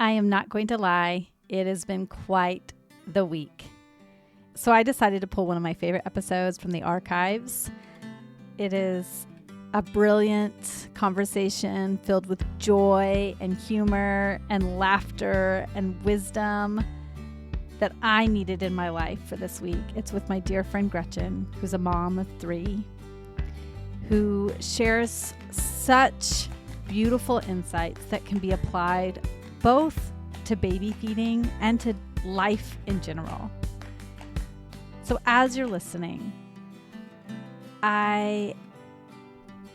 I am not going to lie, it has been quite the week. So I decided to pull one of my favorite episodes from the archives. It is a brilliant conversation filled with joy and humor and laughter and wisdom that I needed in my life for this week. It's with my dear friend Gretchen, who's a mom of 3, who shares such beautiful insights that can be applied both to baby feeding and to life in general. So as you're listening, I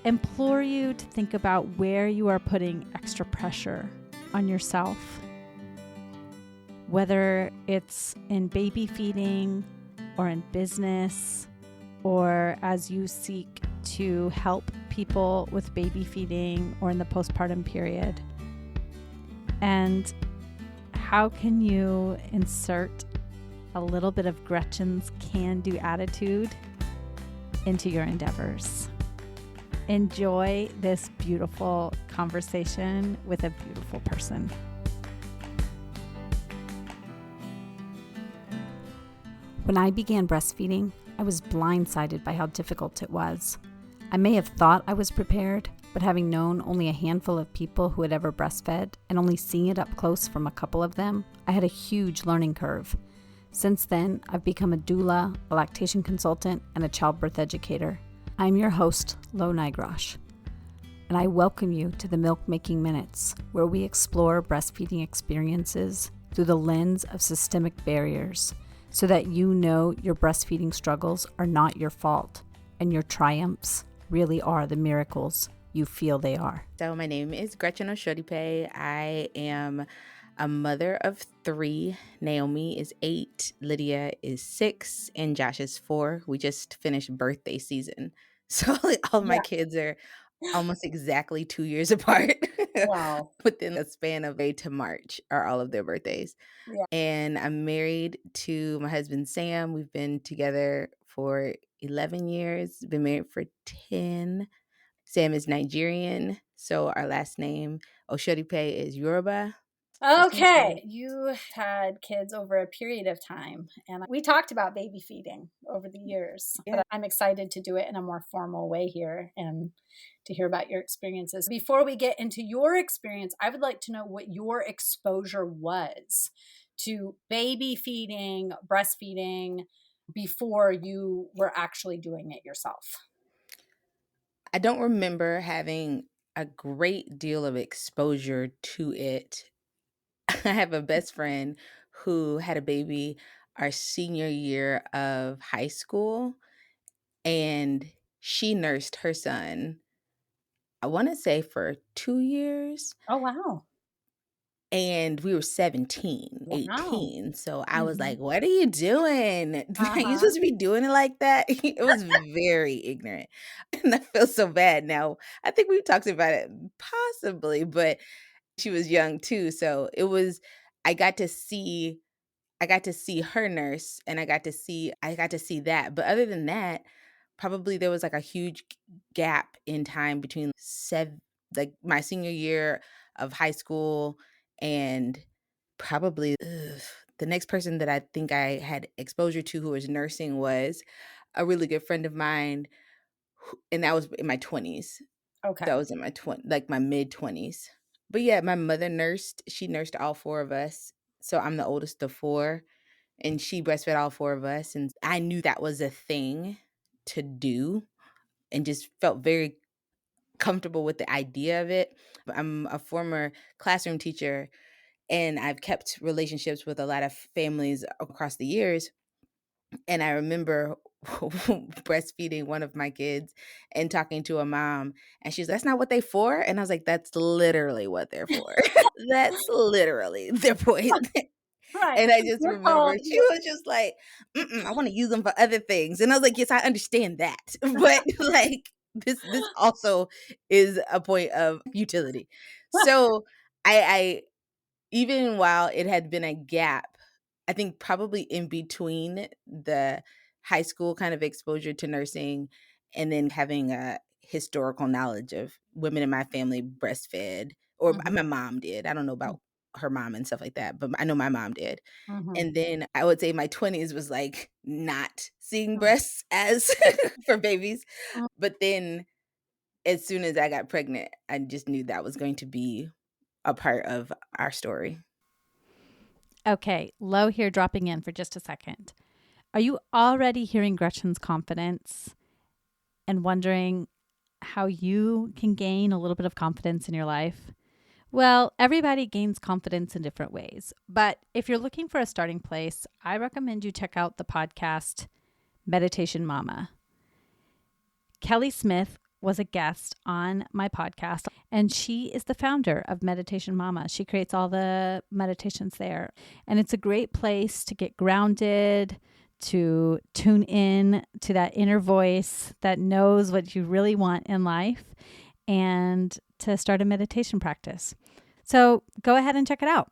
implore you to think about where you are putting extra pressure on yourself, whether it's in baby feeding or in business, or as you seek to help people with baby feeding or in the postpartum period. And how can you insert a little bit of Gretchen's can-do attitude into your endeavors? Enjoy this beautiful conversation with a beautiful person. When I began breastfeeding, I was blindsided by how difficult it was. I may have thought I was prepared, but having known only a handful of people who had ever breastfed and only seeing it up close from a couple of them, I had a huge learning curve. Since then, I've become a doula, a lactation consultant, and a childbirth educator. I'm your host, Lo Nigrosh, and I welcome you to the Milk Making Minutes, where we explore breastfeeding experiences through the lens of systemic barriers, so that you know your breastfeeding struggles are not your fault, and your triumphs really are the miracles you feel they are. So my name is Gretchen Oshodipe. I am a mother of 3. Naomi is 8, Lydia is 6, and Josh is 4. We just finished birthday season. So all of my kids are almost exactly 2 years apart. Wow. Within a span of May to March are all of their birthdays. Yeah. And I'm married to my husband, Sam. We've been together for 11 years, been married for 10. Sam is Nigerian, so our last name, Oshodipe, is Yoruba. Okay. You had kids over a period of time, and we talked about baby feeding over the years, Yeah. but I'm excited to do it in a more formal way here and to hear about your experiences. Before we get into your experience, I would like to know what your exposure was to baby feeding, breastfeeding, before you were actually doing it yourself. I don't remember having a great deal of exposure to it. I have a best friend who had a baby our senior year of high school, and she nursed her son, I want to say for 2 years. Oh, wow. And we were 17, Wow. 18. So I was Mhm. like, what are you doing? Are you Uh-huh. supposed to be doing it like that? It was very ignorant. And I feel so bad now. I think we talked about it possibly, but she was young too. So it was, I got to see, I got to see her nurse, and I got to see that. But other than that, probably there was like a huge gap in time between like my senior year of high school and probably the next person that I think I had exposure to who was nursing was a really good friend of mine, and that was in my 20s. Okay. That was in my like my mid 20s. But yeah, my mother nursed. She nursed all 4 of us. So I'm the oldest of 4, and she breastfed all 4 of us, and I knew that was a thing to do and just felt very comfortable with the idea of it. I'm a former classroom teacher, and I've kept relationships with a lot of families across the years. And I remember breastfeeding one of my kids and talking to a mom, and she's, "That's not what they for." And I was like, "That's literally what they're for." That's literally their point. Right. And I just You're remember called. she was just like, "I want to use them for other things." And I was like, "Yes, I understand that." But like this also is a point of utility. So I even while it had been a gap, I think probably in between the high school kind of exposure to nursing and then having a historical knowledge of women in my family breastfed, or Mhm. my mom did. I don't know about her mom and stuff like that, but I know my mom did. Mhm. And then I would say my 20s was, like, not seeing Mm, breasts as for babies, mm. but then as soon as I got pregnant, I just knew that was going to be a part of our story. Okay, Lo here dropping in for just a second. Are you already hearing Gretchen's confidence and wondering how you can gain a little bit of confidence in your life? Well, everybody gains confidence in different ways. But if you're looking for a starting place, I recommend you check out the podcast Meditation Mama. Kelly Smith was a guest on my podcast, and she is the founder of Meditation Mama. She creates all the meditations there, and it's a great place to get grounded, to tune in to that inner voice that knows what you really want in life, and to start a meditation practice. So go ahead and check it out.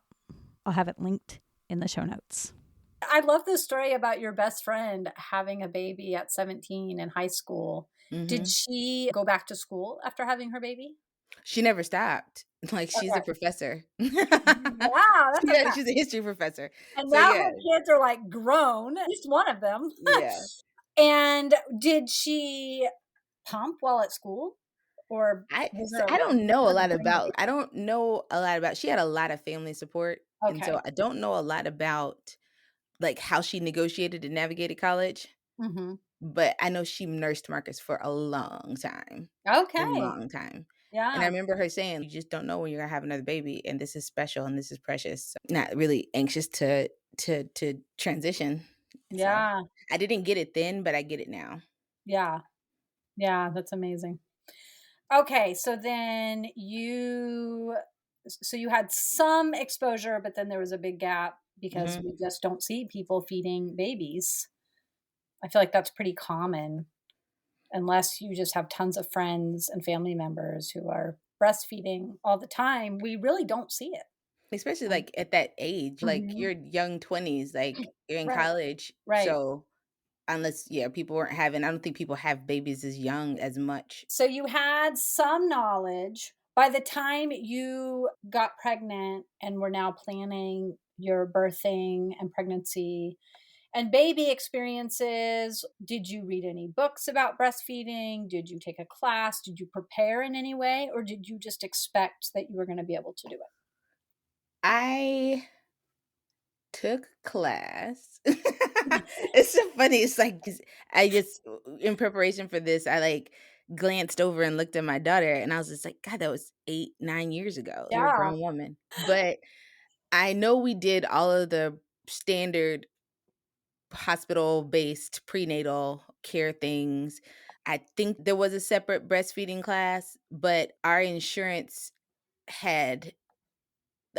I'll have it linked in the show notes. I love the story about your best friend having a baby at 17 in high school. Did Mhm. she go back to school after having her baby? She never stopped. Like, she's a Okay. professor. Wow, that's a Yeah, fact. she's a history professor. And So, now yeah. her kids are, like, grown, at least one of them. Yeah. And did she pump while at school? Or was there a hard to bring the baby? I don't know a lot about she had a lot of family support, and so Okay. I don't know a lot about, like, how she negotiated and navigated college, Mhm. but I know she nursed Marcus for a Okay. long time, and I Yeah. remember her saying, "You just don't know when you're gonna have another baby, and this is special, and this is precious." So, not really anxious to transition, so Yeah. I didn't get it then, but I get it now. Yeah. Yeah, that's amazing. Okay, so then you had some exposure, but then there was a big gap because Mhm. we just don't see people feeding babies. I feel like that's pretty common unless you just have tons of friends and family members who are breastfeeding all the time. We really don't see it. Especially, like, at that age, like, Mhm. you're young 20s, like, you're in Right, college, right. so unless yeah, people weren't having I don't think people have babies as young as much. So you had some knowledge. By the time you got pregnant and were now planning your birthing and pregnancy and baby experiences, did you read any books about breastfeeding? Did you take a class? Did you prepare in any way? Or did you just expect that you were going to be able to do I took class. it? It's so funny, it's like 'cause I just in preparation for this, I, like, glanced over and looked at my daughter, and I was just like, "God, that was 8, 9 years ago. You're a Yeah. grown woman." But I know we did all of the standard hospital-based prenatal care things. I think there was a separate breastfeeding class, but our insurance had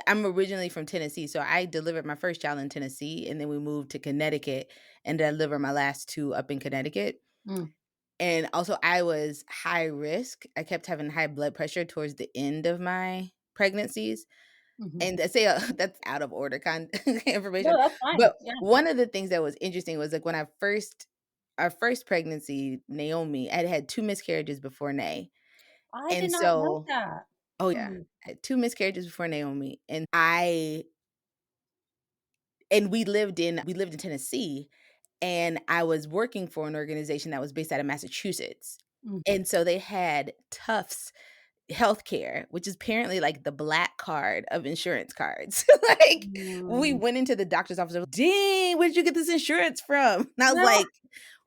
I'm originally from Tennessee, so I delivered my first child in Tennessee, and then we moved to Connecticut and delivered my last 2 up in Connecticut. Mm, And also, I was high risk. I kept having high blood pressure towards the end of my pregnancies. mhm. And I say, that's out of order No, information, that's fine. but Yeah. one of the ththings that was interesting was, like, when I first our first pregnancy, Naomi, I had 2 miscarriages before Nay, I did and not know so that. oh, yeah. Mm, I had 2 miscarriages before Naomi, and we lived in Tennessee, and I was working for an organization that was based out of Massachusetts, mm, and so they had Tufts Healthcare, which is apparently, like, the black card of insurance cards. Like, we mm. went into the doctor's office, they were, "Dang, where did you get this insurance from?" And I was No. like,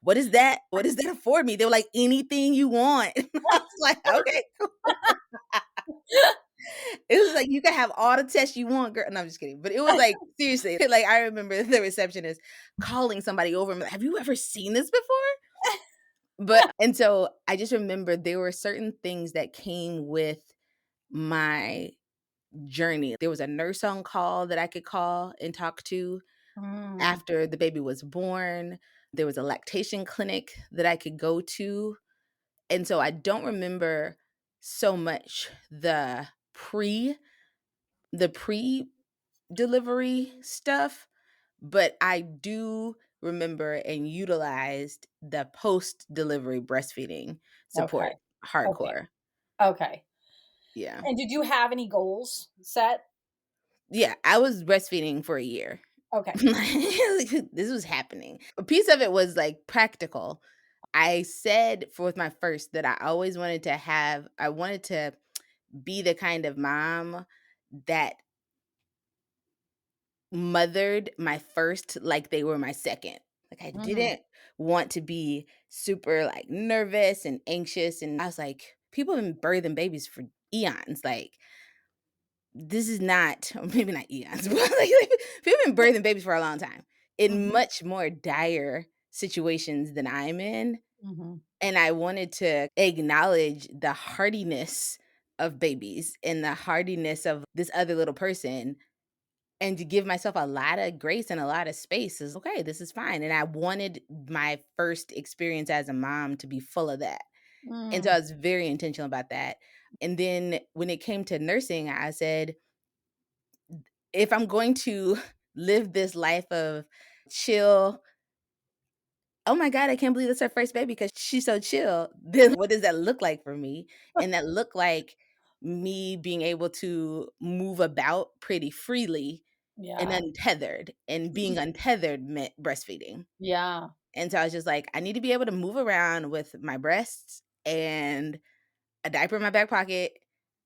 "What is that? What does that afford me?" They were like, "Anything you want." I was like, "Okay." It was like, "You can have all the tests you want, girl." No, I'm just kidding, but it was like, seriously, like, I remember the receptionist calling somebody over and be like, "Have you ever seen this before?" But and so, I just remember there were certain things that came with my journey. There was a nurse on call that I could call and talk to Mm, after the baby was born. There was a lactation clinic that I could go to, and so I don't remember so much the pre-delivery stuff, but I do remember and utilized the post-delivery breastfeeding okay, support okay, hardcore. okay. Yeah. And did you have any goals set? Yeah, I was breastfeeding for a year. Okay. This was happening. A piece of it was like practical. I said for with my first that I wanted to be the kind of mom that mothered my first like they were my second. Like I Mm, didn't want to be super like nervous and anxious. And I was like, people have been birthing babies for eons. Like this is not, or maybe not eons, but like people have been birthing babies for a long time in mhm, much more dire situations than I'm in. mhm, And I wanted to acknowledge the hardiness of babies and the hardiness of this other little person and to give myself a lot of grace and a lot of space is okay, this is fine. And I wanted my first experience as a mom to be full of that. And so mm, I was very intentional about that. And then when it came to nursing, I said, if I'm going to live this life of chill, oh my God, I can't believe that's her first baby because she's so chill. Then what does that look like for me? And that looked like me being able to move about pretty freely and yeah, untethered. And being untethered meant breastfeeding. yeah, And so I was just like, I need to be able to move around with my breasts and a diaper in my back pocket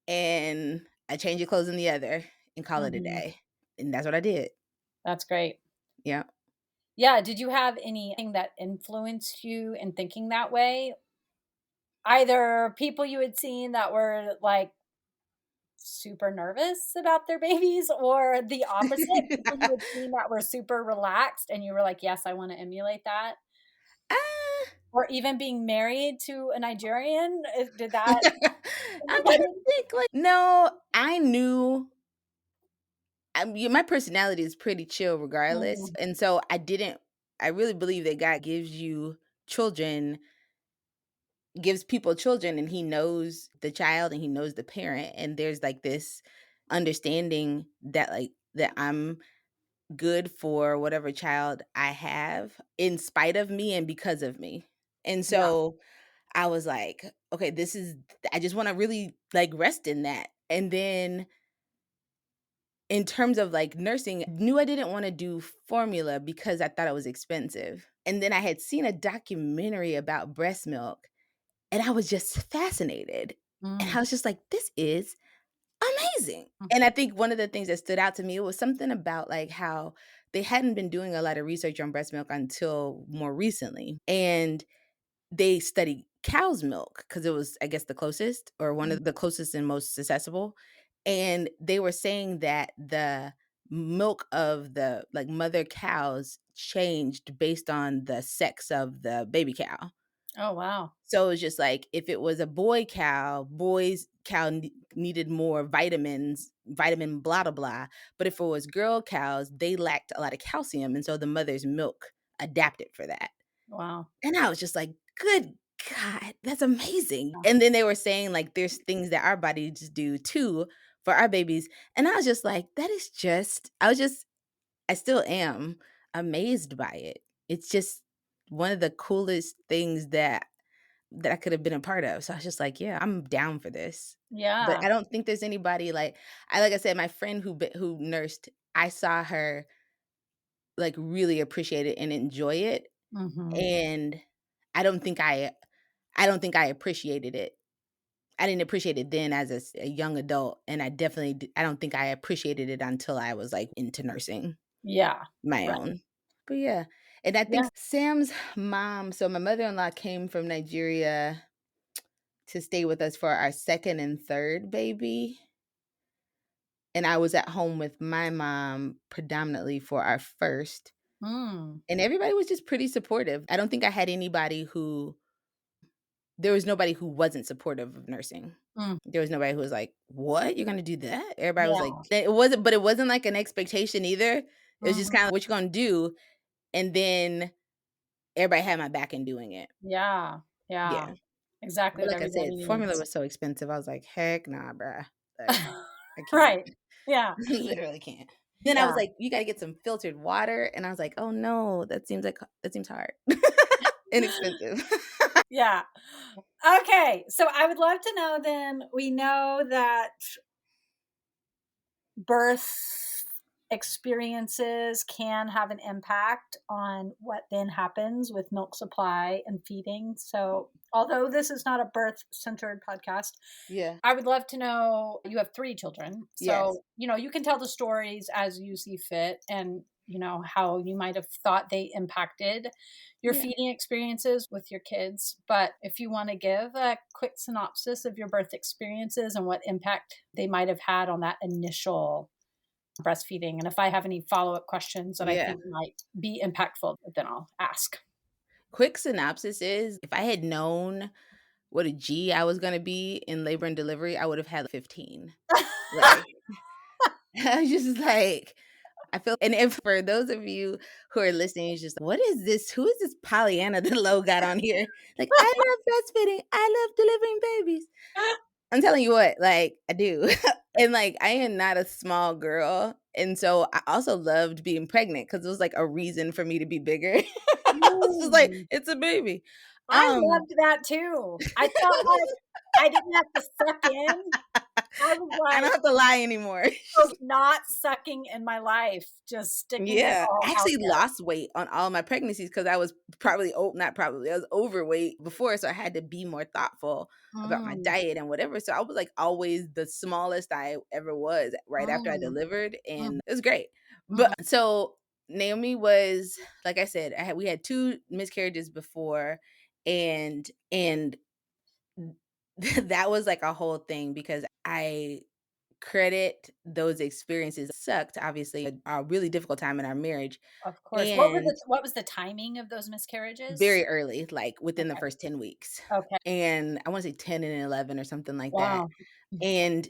and a change of clothes in the other and call it a mhm. day. And that's what I did. That's great. Yeah. Yeah, did you have anything that influenced you in thinking that way? Either people you had seen that were, like, super nervous about their babies or the opposite, people you had seen that were super relaxed and you were like, "Yes, I wanna emulate that." Ah, Or even being married to a Nigerian, did that I'm trying to anybody? think, like no, I knew my personality is pretty chill regardless, Mhm, and so I really believe that God children gives people children, and he knows the child and he knows the parent, and there's, like, this understanding that, like, that I'm good for whatever child I have in spite of me and because of me, and yeah, so I was like, "Okay, this is I just wanna really, like, rest in that." And then in terms of, like, nursing, knew I didn't wanna do formula because I thought it was expensive. And then I had seen a documentary about breast milk, and I was just fascinated. And mm, I was just like, "This is amazing." mm, And I think one of the things that stood out to me was something about, like, how they hadn't been doing a lot of research on breast milk until more recently. And they studied cow's milk because it was, I guess, the closest or one mm. of the closest and most accessible, and they were saying that the milk of the, like, mother cows changed based on the sex of the baby cow. Oh, wow. So, it was just like, if it was a boy's cow needed more vitamins, vitamin blah, blah, blah, but if it was girl cows, they lacked a lot of calcium, and so the mother's milk adapted for that. Wow. And I was just like, "Good God, that's amazing." And then they were saying, like, there's things that our bodies do too for our babies, and I was just like, that is just I still am amazed by it. It's just one of the coolest things that I could have been a part of. So I was just like, "Yeah, I'm down for this." But Yeah. I don't think there's anybody like I said, my friend who nursed, I saw her, like, really appreciate it and enjoy it, Mhm. and I don't think I I don't think I appreciated it. I didn't appreciate it then as a young adult, and I don't think I appreciated it until I was, like, into nursing Yeah. my Right. own. But yeah, and I think Yeah. Sam's mom so my mother-in-law came from Nigeria to stay with us for our 2nd and 3rd baby, and I was at home with my mom predominantly for our 1st, Mm. and everybody was just pretty supportive. I don't think I had anybody who there was nobody who wasn't supportive of nursing. Mm. There was nobody who was like, "What? You're gonna do that?" Everybody was like Yeah. it wasn't like an expectation either. It was just Mhm. kinda, "What you gonna do?" And then everybody had my back in doing it. Yeah. Yeah. Yeah. Exactly But what like I everybody said, formula needs. was so expensive. I was like, "Heck nah, bruh. Like, I can't. Right. Yeah. Literally can't." Then I was Yeah. like, "You gotta get some filtered water," and I was like, "Oh, no. That seems hard." Inexpensive. Yeah. Okay. So I would love to know then, we know that birth experiences can have an impact on what then happens with milk supply and feeding. So, although this is not a birth centered podcast, Yeah. I would love to know, you have 3 children. Yes. So, you can tell the stories as you see fit, and, how you might have thought they impacted your Yeah. feeding experiences with your kids. But if you want to give a quick synopsis of your birth experiences and what impact they might have had on that initial breastfeeding, and if I have any follow-up questions that I Yeah. think might be impactful, then I'll ask. Quick synopsis is if I had known what a G I was gonna be in labor and delivery, I would have had 15. Like, I was just like, I feel, and if for those of you who are listening, it's just, what is this? Who is this Pollyanna that Lo got on here? Like, I love breastfeeding. I love delivering babies. I'm telling you what, like, I do. And like, I am not a small girl. And so I also loved being pregnant because it was like a reason for me to be bigger. I was just like, Mm. it's a baby. I Um, loved that too. I felt like I didn't have to suck in. I was I don't like, have to lie anymore. not sucking in my life, just sticking it Yeah, all I out actually there. lost weight on all my pregnancies because I was probably not probably, I was overweight before, so I had to be more thoughtful about my Mm, diet and whatever, so I was, like, always the smallest I ever was right after I mm, delivered, mm, and it was great. But mhm. so Naomi was, like I said, we had 2 miscarriages before, and that was, like, a whole thing because I credit those experiences sucked, obviously, a really difficult time in our marriage, Of course. and What was the timing of those miscarriages? very early, like, within the Okay. first 10 weeks, Okay. and I wanna say 10 and 11 or something like that, Wow. and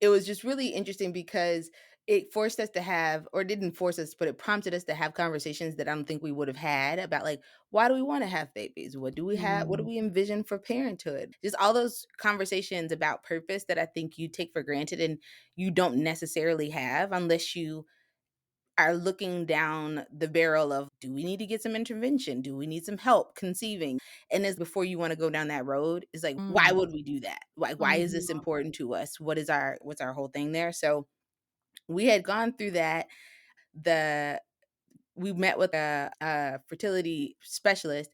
it was just really interesting because it forced us to have, or didn't force us, but it prompted us to have conversations that I don't think we would have had about, like, why do we wanna have babies? What do Mm, we envision for parenthood? Just all those conversations about purpose that I think you take for granted and you don't necessarily have unless you are looking down the barrel of, do we need to get some intervention? Do we need some help conceiving? And as before you want to go down that road, is like, why mm, would we do that? Why is this mhm. important to us? What's our whole thing there? So we had gone through that. The We met with a fertility specialist,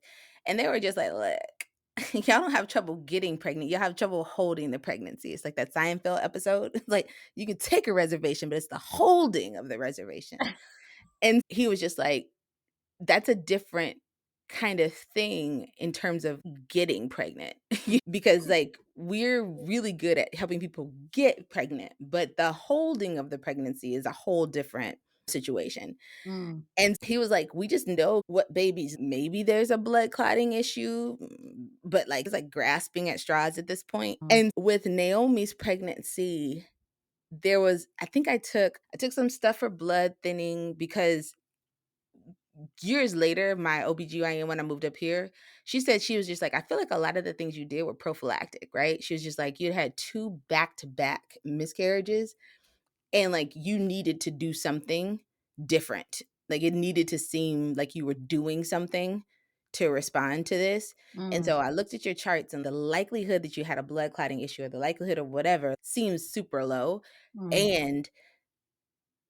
and they were just like, look, y'all don't have trouble getting pregnant. Y'all have trouble holding the pregnancy. It's like that Seinfeld episode. It's like you can take a reservation, but it's the holding of the reservation. And he was just like, "That's a different kind of thing in terms of getting pregnant." Because, like, we're really good at helping people get pregnant, but the holding of the pregnancy is a whole different situation. Mm, And he was like, "We just know what babies, maybe there's a blood clotting issue, but, like, it's like grasping at straws at this point." mm, And with Naomi's pregnancy, there was, I think I took some stuff for blood thinning because years later, my OBGYN, when I moved up here, she said, she was just like, "I feel like a lot of the things you did were prophylactic," right? She was just like, "You had 2 back-to-back miscarriages, and, like, you needed to do something different. Like, it needed to seem like you were doing something to respond to this." And mm, so I looked at your charts, and the likelihood that you had a blood clotting issue or the likelihood of whatever seems super low, mm, and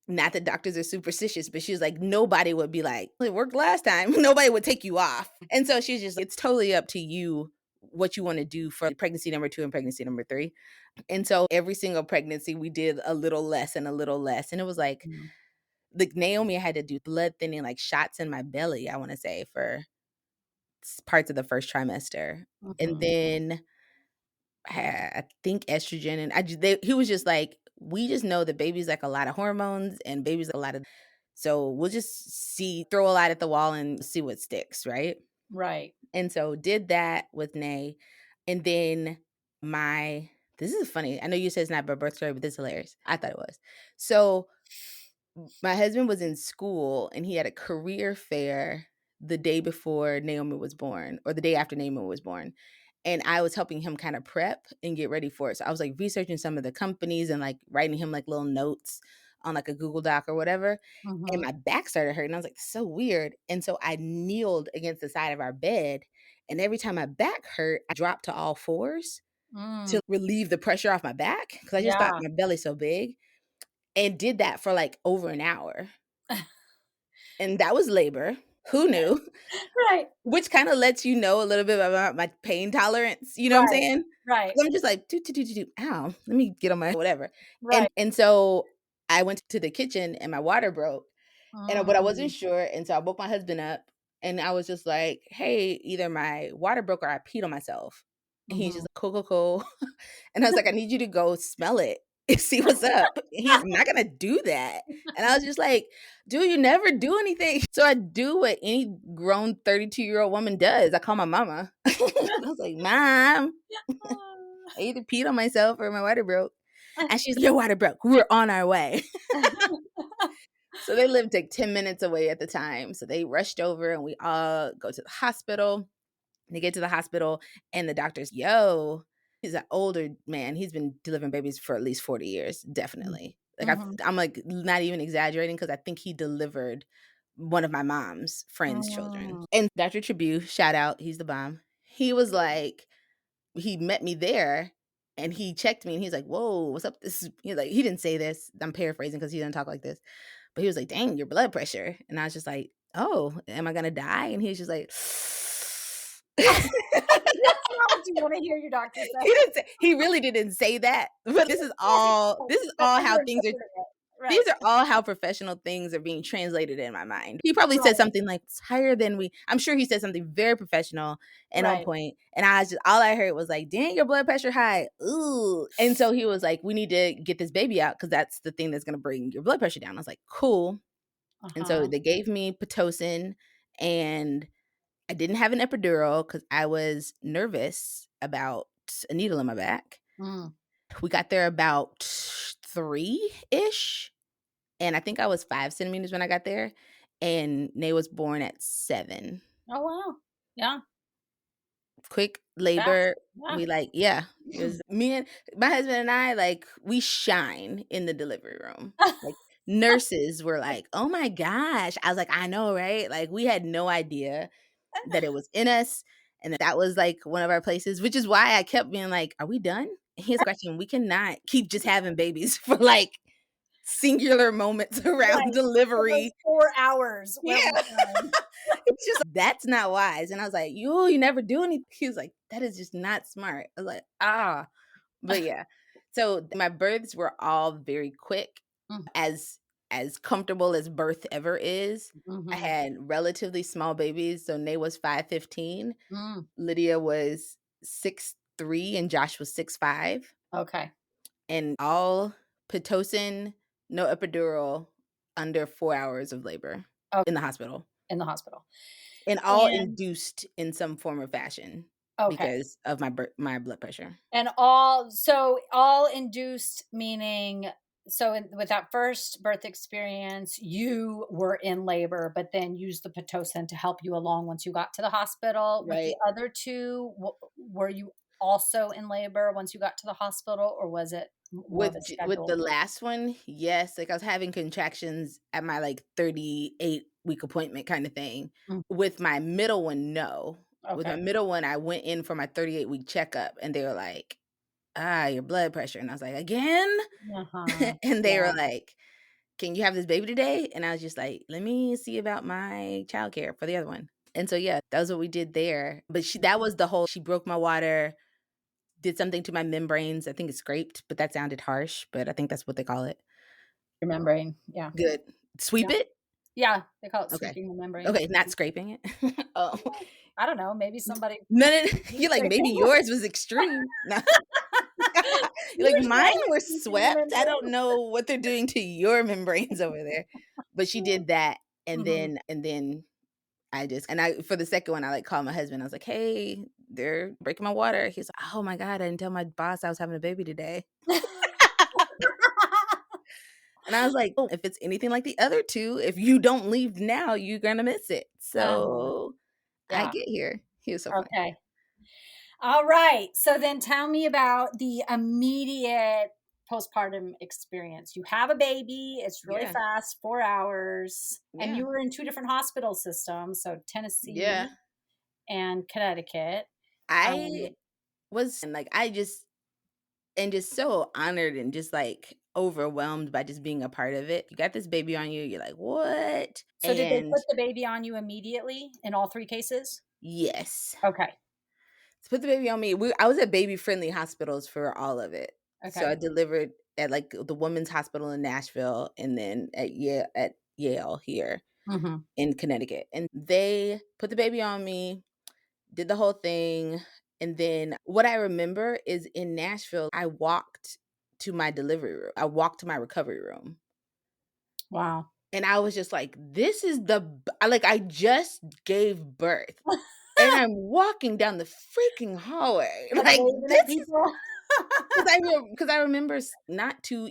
not that doctors are superstitious, but she was like, nobody would be like, "It worked last time." Nobody would take you off. And so she's just like, it's totally up to you what you want to do for pregnancy number 2 and pregnancy number 3. And so every single pregnancy, we did a little less and a little less. And it was mm, like Naomi had to do blood thinning, like shots in my belly, I want to say, for parts of the first trimester. And mhm. then I think estrogen. And he was just like, we just know that babies like a lot of hormones and babies like a lot of, so we'll just throw a lot at the wall and see what sticks, right? Right. And so did that with Nay. And then my this is funny. I know you said it's not a birth story, but this is hilarious. I thought it was. So my husband was in school and he had a career fair the day before Naomi was born, or the day after Naomi was born. And I was helping him kind of prep and get ready for it. So I was like researching some of the companies and like writing him like little notes on like a Google Doc or whatever. And Mhm. my back started hurting. I was like, so weird. And so I kneeled against the side of our bed. And every time my back hurt, I dropped to all fours Mm, to relieve the pressure off my back because I just thought yeah. my belly's so big. and did that for like over an hour. And that was labor. Who knew? Right. Which kind of lets you know a little bit about my pain tolerance. You know what I'm Right. saying? Right. 'Cause I'm just like, ow, let me get on my whatever. Right. And so I went to the kitchen and my water broke. But I wasn't Mm. sure, and so I woke my husband up, and I was just like, "Hey, either my water broke or I peed on myself." And he's just Mhm. like, "Cool, cool, cool." And I was like, "I need you to go smell it and see what's up." And he's, "I'm not gonna do that." And I was just like, "Dude, you never do anything." So I do what any grown 32-year-old woman does. I call my mama. I was like, "Mom, I either peed on myself or my water broke." And she's like, "Your water broke. We're on our way." So they lived like 10 minutes away at the time. So they rushed over and we all go to the hospital. They get to the hospital and the doctor's, he's an older man. He's been delivering babies for at least 40 years, definitely. Like Mhm. I'm like not even exaggerating because I think he delivered one of my mom's friend's children. Mm. And Dr. Tribute, shout out, he's the bomb. He was like, he met me there and he checked me and he's like, "Whoa, what's up?" He's like, he didn't say this. I'm paraphrasing because he didn't talk like this. But he was like, "Dang, your blood pressure." And I was just like, "Oh, am I gonna die?" And he was just like, That's not what you wanna hear your doctor say. he really didn't say that. But this is But all how you're things are interpreting it. Right. these are all how professional things are being translated in my mind. He probably said Right. something like, "It's higher than we." I'm sure he said something very professional and on Right. point. And I was just all I heard was like, "Dang, your blood pressure high." Ooh. And so he was like, "We need to get this baby out because that's the thing that's gonna bring your blood pressure down." I was like, "Cool." And so Uh-huh. they gave me Pitocin, and I didn't have an epidural because I was nervous about a needle in my back. Mm. We got there about 3-ish, and I think I was 5 centimeters when I got there, and Nay was born at 7. Oh, wow. Yeah. Quick Fast. labor. Yeah. We like, yeah, it was me and my husband and I, like, we shine in the delivery room. Like, nurses were like, "Oh my gosh." I was like, "I know, right?" Like, we had no idea that it was in us and that was, like, one of our places, which is why I kept being like, "Are we done?" And he's Gretchen, we cannot keep just having babies for, like, singular moments around Right. For those delivery. 4 hours where Yeah. we shine. It's just that's not wise. And I was like, you never do anything." He was like, "That is just not smart." I was like, "Ah." But yeah. So my births were all very quick, Mm. as comfortable as birth ever is. I Mhm. had relatively small babies. So Nay was 5'15", Mm. Lydia was 6'3", and Josh was 6'5". Okay. And all Pitocin, no epidural, under 4 hours of labor Oh, in the hospital. in the hospital. And all And induced in some form or fashion okay. because of my blood pressure. And all induced meaning with that first birth experience, you were in labor, but then used the Pitocin to help you along once you got to the hospital. With the Right. other two, were you also in labor once you got to the hospital, or was it more of a With the scheduled? last one, yes, like, I was having contractions at my, like, 38-week appointment kinda thing. Mm, With my middle one, no. With my okay. middle one, I went in for my 38-week checkup, and they were like, your blood pressure." And I was like, "Again?" Uh-huh. And they were Yeah. like, "Can you have this baby today?" And I was just like, "Let me see about my childcare for the other one." And so, yeah, that was what we did there. But that was the whole she broke my water, did something to my membranes. I think it scraped, but that sounded harsh, but I think that's what they call it. Remembering. Yeah. Good. Sweep Yeah. it? Yeah. They call it Okay. sweeping the membrane. Okay, not scraping it. Oh. I don't know. Maybe somebody No, no, no. needs You're like, scraping. "Maybe yours was extreme." No. You're like, Usually "Mine I'm were sweeping the swept. I don't membrane. know what they're doing to your membranes over there." But she did that, and Mhm. then I for the second one, I, like, called my husband. I was like, "Hey, they're breaking my water." He's like, "Oh my god, I didn't tell my boss I was having a baby today." And I was like, "Oh, if it's anything like the other 2, if you don't leave now, you're gonna miss it." Uh-huh. So, I Yeah. get here. He was so funny. Okay. All right. So then tell me about the immediate postpartum experience. You have a baby, it's really Yeah. fast, 4 hours, and Yeah. you were in 2 different hospital systems, so Yeah. Tennessee and Connecticut. I Um, was and, like, I just and just so honored and just, like, overwhelmed by just being a part of it. You got this baby on you, you're like, "What?" So did they And put the baby on you immediately in all 3 cases? yes. Okay. To put the baby on me, I was at baby-friendly hospitals for all of it. So I Okay. delivered at, like, the women's hospital in Nashville and then at Yale here Mhm. in Connecticut, and they put the baby on me, did the whole thing, and then what I remember is in Nashville, I walked to my delivery room. I walked to my recovery room, Wow. and I was just like, "This is the b" like, I just gave birth, and I'm walking down the freaking hallway, Like, like, waving at this is people? 'cause I remember not too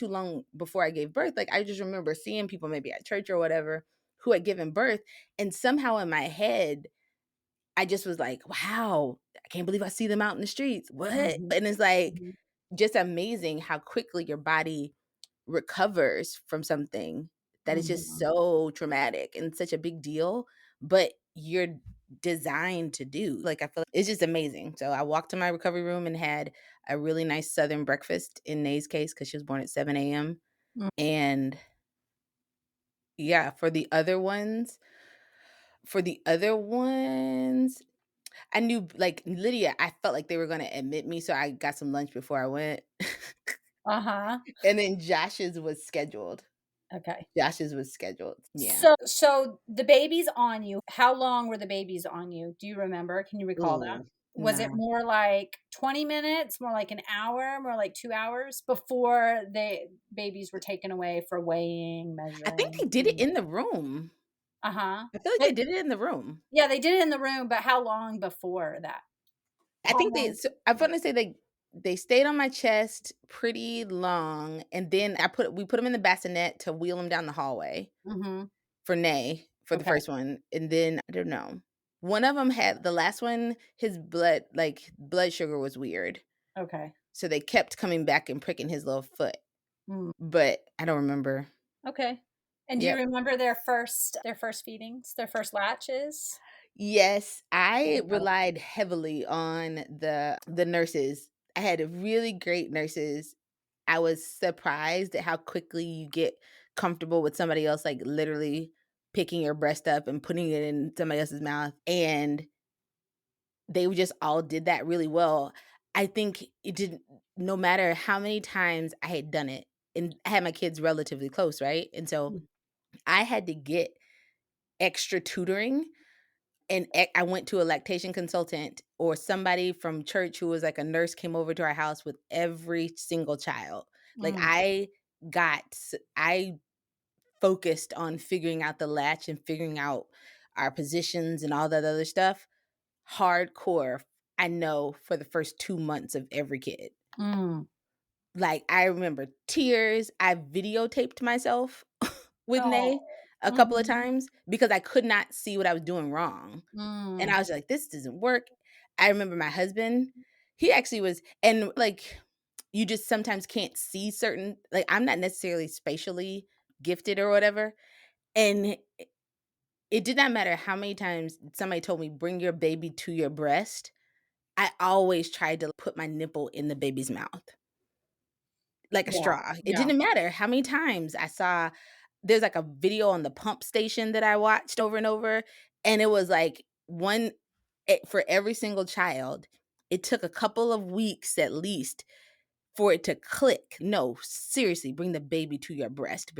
long before I gave birth, like, I just remember seeing people maybe at church or whatever who had given birth, and somehow in my head, I just was like, "Wow, I can't believe I see them out in the streets. What?" Mhm. And it's, like, Mhm. just amazing how quickly your body recovers from something that is just Mhm. so traumatic and such a big deal, but you're designed to do. Like, I feel like it's just amazing. So I walked to my recovery room and had a really nice Southern breakfast in Nay's case because she was born at 7 a.m. Mm. And yeah, for the other ones, I knew, like, Lydia, I felt like they were gonna admit me, so I got some lunch before I went. Uh-huh. And then Josh's was scheduled. Okay. Josh's was scheduled. Yeah. So the baby's on you. How long were the babies on you? Do you remember? Can you recall that? Ooh, Was it no. more like 20 minutes, more like an hour, more like 2 hours before the babies were taken away for weighing, I think measuring? they did it in the room. Uh-huh. I feel like But they did it in the room. yeah, they did it in the room, but how long before that? I How think long? I wanna say they stayed on my chest pretty long, and then we put them in the bassinet to wheel them down the hallway Mhm. for Nay, for the Okay. first one, and then I don't know. One of them had the last one, his blood sugar was weird, Okay. so they kept coming back and pricking his little foot, Mm. but I don't remember. Okay. And do you Yep. remember their first feedings, their first latches? Yes, I Okay. relied heavily on the nurses. I had really great nurses. I was surprised at how quickly you get comfortable with somebody else, like, literally picking your breast up and putting it in somebody else's mouth, and they just all did that really well. I think it didn't no matter how many times I had done it, and I had my kids relatively close, right? And so Mm. I had to get extra tutoring. And I went to a lactation consultant or somebody from church who was like a nurse came over to our house with every single child. Like, Mm. I focused on figuring out the latch and figuring out our positions and all that other stuff hardcore, I know, for the first 2 months of every kid. Mm. Like, I remember tears. I videotaped myself with Nay Oh. a couple of Mhm. times because I could not see what I was doing wrong. And Mm. I was like, "This doesn't work." I remember my husband, he actually was and, like, you just sometimes can't see certain like, I'm not necessarily spatially gifted or whatever, and it did not matter how many times somebody told me, "Bring your baby to your breast," I always tried to put my nipple in the baby's mouth, like a Yeah. straw. It Yeah. didn't matter how many times I saw there's, like, a video on the pump station that I watched over and over, and it was, like, for every single child, it took a couple of weeks at least for it to click. No, seriously, bring the baby to your breast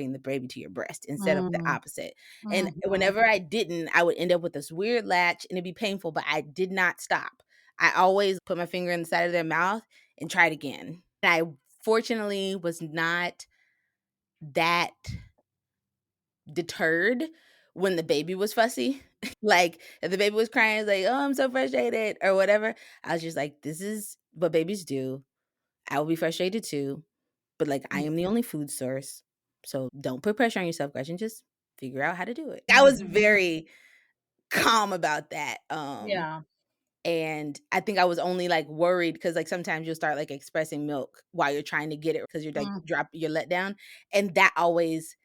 instead of the Mm. opposite. And Mhm. whenever I didn't, I would end up with this weird latch and it'd be painful, but I did not stop. I always put my finger in the side of their mouth and tried again. I fortunately was not that deterred when the baby was fussy. Like, if the baby was crying, it's like, "Oh, I'm so frustrated," or whatever. I was just like, "This is what babies do. I will be frustrated too, but, like, I am the only food source, so don't put pressure on yourself, Gretchen, just figure out how to do it." I was Mhm. very calm about that, Yeah. and I think I was only, like, worried because like, sometimes you'll start, like, expressing milk while you're trying to get it because you're, like, Mm. you're let down, and that always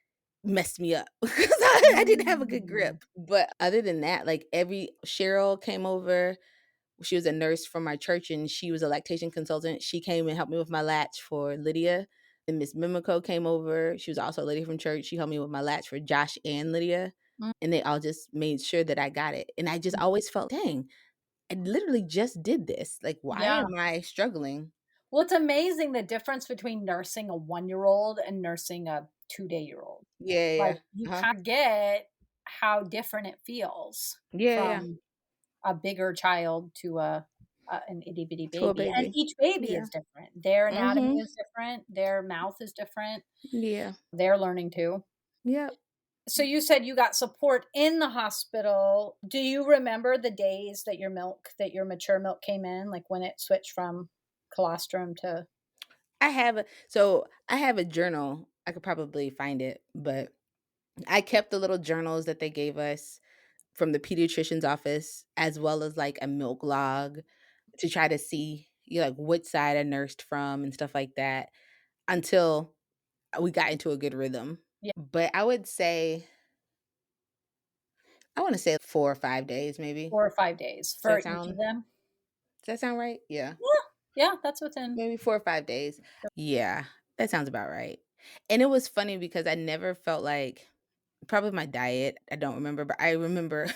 messed me up because I didn't have a good Mm. grip, but other than that, like, every Cheryl came over, She was a nurse from my church and she was a lactation consultant. She came and helped me with my latch for Lydia. And Miss Mimico came over. She was also a lady from church. She helped me with my latch for Josh and Lydia. Mm. And they all just made sure that I got it. And I just always felt, dang, I literally just did this. Like, why Yeah. am I struggling? Well, it's amazing the difference between nursing a 1-year-old and nursing a 2-day-old. Yeah, Like, yeah. you Uh-huh. kind of get how different it feels Yeah, yeah. from a bigger child to an itty bitty To a baby, and baby. each baby Yeah. is different. Their anatomy Mm-hmm. is different, their mouth is different, Yeah. they're learning too. Yep. So you said you got support in the hospital. Do you remember the days that your mature milk came in, like when it switched from colostrum to I have a journal. I could probably find it, but I kept the little journals that they gave us from the pediatrician's office, as well as like a milk log to try to see, like which side I nursed from and stuff like that until we got into a good rhythm. yeah, But I want to say 4 or 5 days, maybe. 4 or 5 days Does for that each of sound? them? Does that sound right? Yeah, Yeah, yeah, that's within maybe 4 or 5 days. Yeah, that sounds about right. And it was funny because I never felt like probably my diet. I don't remember, but I remember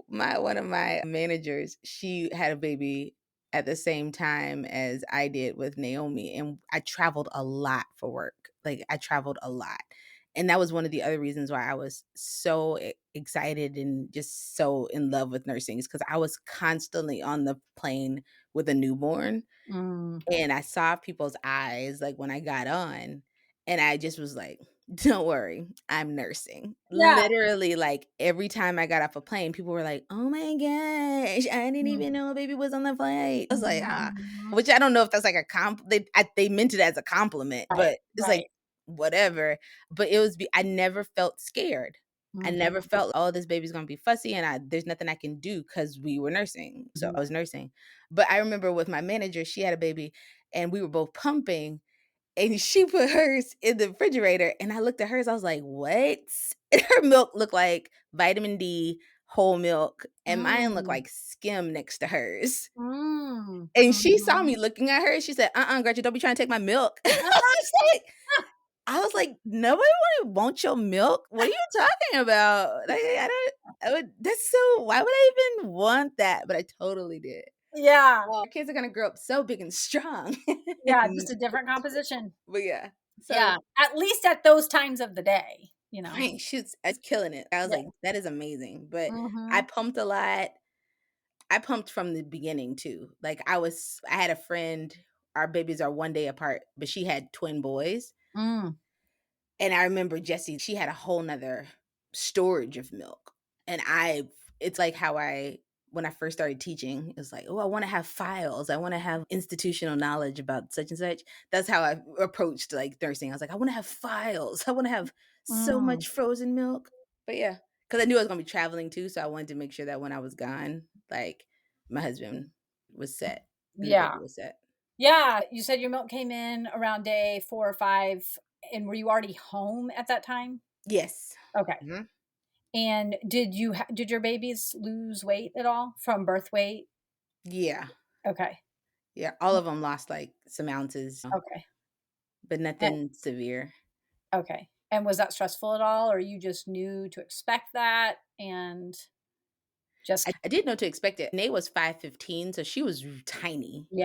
my one of my managers, she had a baby at the same time as I did with Naomi, and I traveled a lot for work. Like I traveled a lot. And that was one of the other reasons why I was so excited and just so in love with nursing is because I was constantly on the plane with a newborn Mm. and I saw people's eyes, like, when I got on, and I just was like, "Don't worry, I'm nursing." Yeah. Literally, like, every time I got off a plane, people were like, "Oh my gosh, I didn't Mm. even know a baby was on the flight." I was like, "Ah," Mhm. which I don't know if that's like a they meant it as a compliment, Right, but it's like, right. whatever. But it was I never felt scared. I Mhm, never felt, "Oh, this baby's gonna be fussy, and there's nothing I can do because we were nursing." So mhm. I was nursing. But I remember with my manager, she had a baby and we were both pumping and she put hers in the refrigerator and I looked at hers, I was like, "What?" And her milk looked like vitamin D, whole milk, and mine looked Mm. like skim next to hers. Mm. And she saw me Mhm. looking at her, she said, Gretchen, don't be trying to take my milk." I was like, "Nobody would want your milk. What are you talking about? Like, I would that's so why would I even want that?" But I totally did. Yeah, Well, our kids are gonna grow up so big and strong. yeah, And just a different composition. but yeah. So Yeah, at least at those times of the day, you know? right, she's killing it. I was Yeah. like, "That is amazing." But I Mhm. pumped a lot. I pumped from the beginning too. Like I had a friend, our babies are 1 day apart, but she had twin boys. Mm. And I remember Jessie, she had a whole nother storage of milk. And it's like how when I first started teaching, it was like, oh, I want to have files. I want to have institutional knowledge about such and such. That's how I approached like nursing. I was like, I want to have files. I want to have so Mm. much frozen milk. But yeah, because I knew I was going to be traveling too. So I wanted to make sure that when I was gone, like my husband was set and the Yeah. baby was set. Yeah, you said your milk came in around day 4 or 5, and were you already home at that time? Yes. Okay. Mhm. And did your babies lose weight at all from birth weight? Yeah. Okay. Yeah, all of them lost, like, some ounces, Okay. but And nothing severe. okay. And was that stressful at all, or you just knew to expect that and just I did know to expect it. Nate was 5'15", so she was tiny. yeah,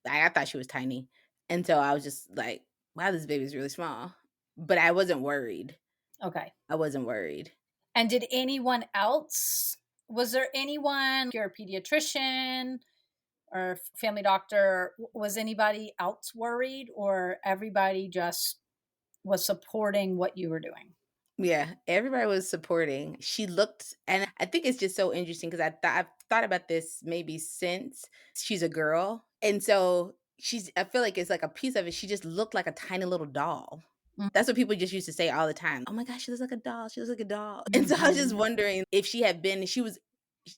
I thought she was tiny, and so I was just like, "Wow, this baby's really small." But I wasn't worried. okay. I wasn't worried. And did anyone else was there anyone, your pediatrician or family doctor, was anybody else worried, or everybody just was supporting what you were doing? Yeah, everybody was supporting. She looked and I think it's just so interesting because I've thought about this maybe since she's a girl, and so I feel like it's like a piece of it, she just looked like a tiny little doll. Mm. That's what people just used to say all the time. "Oh my gosh, she looks like a doll, she looks like a doll." And so I was just Mhm. wondering if she had been she was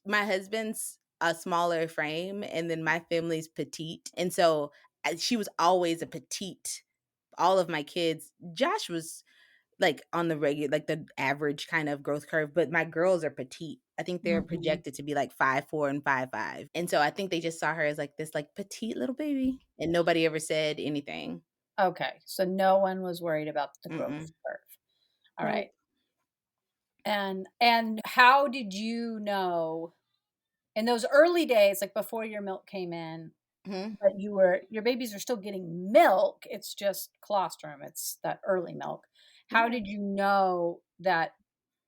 my husband's a smaller frame, and then my family's petite, and so, she was always a petite all of my kids. Josh was like on the regular, like the average kind of growth curve, but my girls are petite. I think they're Mhm. projected to be like 5'4" and 5'5". And so I think they just saw her as like this like petite little baby and nobody ever said anything. Okay, so no one was worried about the growth Mm-mm. curve. All right. Nope. And how did you know in those early days, like before your milk came in, Hmm. but your babies are still getting milk, it's just colostrum, it's that early milk. How Yeah. did you know that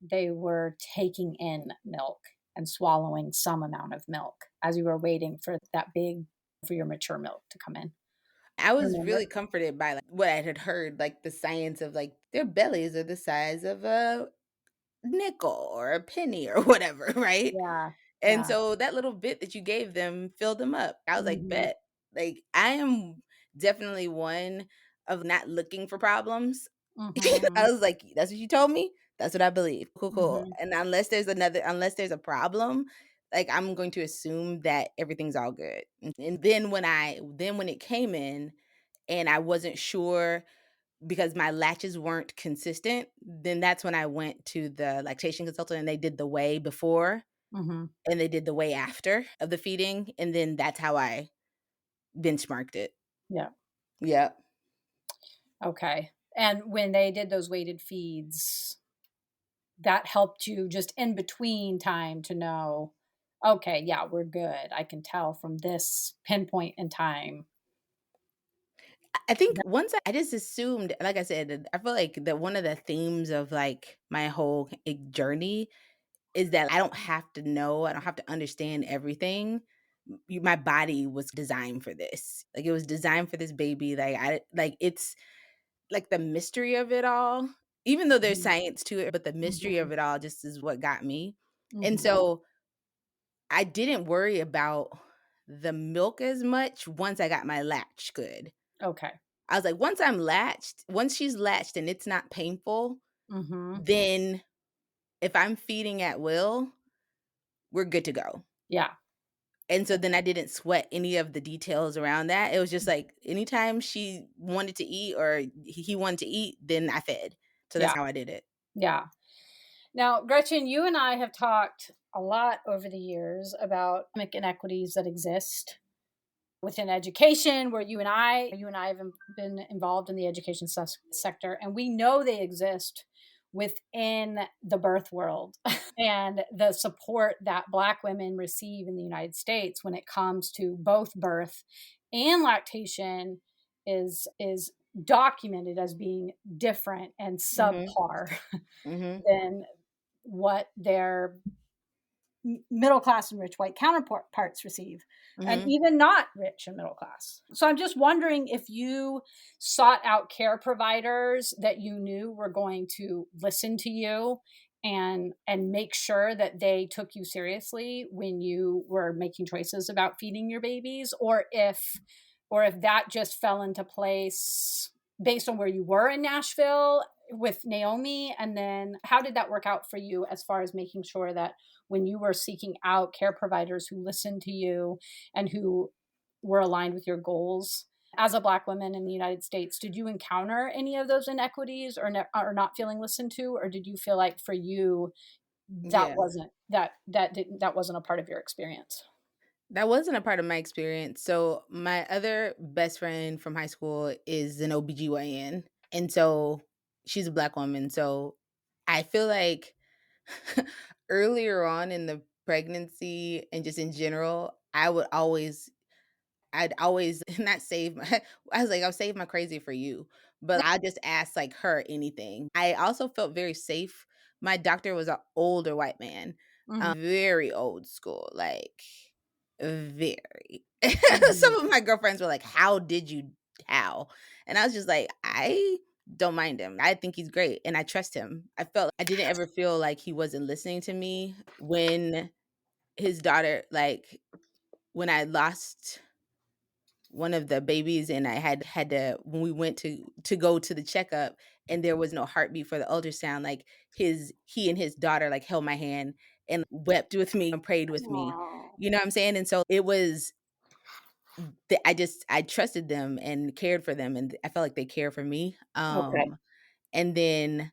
they were taking in milk and swallowing some amount of milk as you were waiting for that big for your mature milk to come in? I was Remember? really comforted by like what I had heard, like the science of like their bellies are the size of a nickel or a penny or whatever, right? Yeah. And Yeah. so that little bit that you gave them filled them up. I was like, Mhm. "Bet." Like, I am definitely one of not looking for problems. Mhm. I was like, "That's what you told me? That's what I believe. Cool, cool." Mhm. And unless there's a problem, like, I'm going to assume that everything's all good. And then when it came in and I wasn't sure because my latches weren't consistent, then that's when I went to the lactation consultant and they did the weigh before Mhm. and they did the way after of the feeding, and then that's how I benchmarked it. Yeah. Yep. Okay. And when they did those weighted feeds, that helped you just in between time to know, okay, yeah, we're good. I can tell from this pinpoint in time. I think That once I just assumed, like I said, I feel like that one of the themes of, like, my whole, journey is that I don't have to know, I don't have to understand everything. My body was designed for this. Like, it was designed for this baby, it's, like, the mystery of it all, even though there's Mhm. science to it, but the mystery Mhm. of it all just is what got me. And Mhm. so I didn't worry about the milk as much once I got my latch good. Okay. I was like, once she's latched and it's not painful, Mhm. then if I'm feeding at will, we're good to go. Yeah. And so then I didn't sweat any of the details around that. It was just like anytime she wanted to eat or he wanted to eat, then I fed. So that's Yeah. how I did it. Yeah. Now, Gretchen, you and I have talked a lot over the years about economic inequities that exist within education, where you and I have been involved in the education sector, and we know they exist within the birth world. And the support that Black women receive in the United States when it comes to both birth and lactation is documented as being different and Mhm. subpar Mhm. than what their middle class and rich white counterparts receive, and Mhm. even not rich and middle class. So I'm just wondering if you sought out care providers that you knew were going to listen to you and make sure that they took you seriously when you were making choices about feeding your babies, or if that just fell into place based on where you were in Nashville with Naomi. And then how did that work out for you as far as making sure that when you were seeking out care providers who listened to you and who were aligned with your goals as a Black woman in the United States, did you encounter any of those inequities, or not feeling listened to, or did you feel like for you that Yeah. wasn't a part of your experience? That wasn't a part of my experience. So my other best friend from high school is an OBGYN. And so she's a black woman. So I feel like earlier on in the pregnancy and just in general, I'd always not save my I was like, "I'll save my crazy for you," but I just ask, like, her anything. I also felt very safe. My doctor was an older white man, Mhm, very old school, like, very. Some mhm. of my girlfriends were like, "How did you how?" And I was just like, "I don't mind him. I think he's great, and I trust him." I didn't ever feel like he wasn't listening to me when his daughter when I lost one of the babies and I had to when we went to go to the checkup and there was no heartbeat for the ultrasound, like he and his daughter like held my hand and wept with me and prayed with me. Aw. You know what I'm saying? And so it was I trusted them and cared for them and I felt like they cared for me. Okay. And then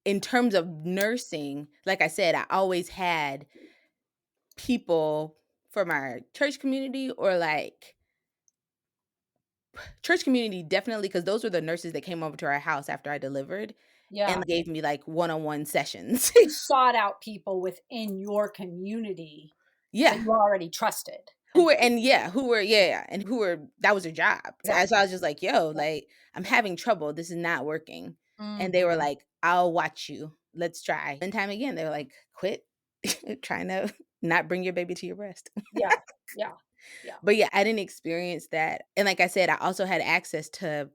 in terms of nursing, like I said, I always had people from our church community, or like church community definitely, because those were the nurses that came over to our house after I delivered Yeah. and gave me like one-on-one sessions. You sought out people within your community that Yeah. you already trusted. Who And were and yeah, who were yeah, yeah, and who were that was their job. And exactly. so I was just like, "Yo, Yeah. like, I'm having trouble. This is not working." And they were Mhm. like, "I'll watch you. Let's try." And time again, they were like, "Quit trying to not bring your baby to your breast." Yeah. Yeah. Yeah. But yeah, I didn't experience that. And like I said, I also had access to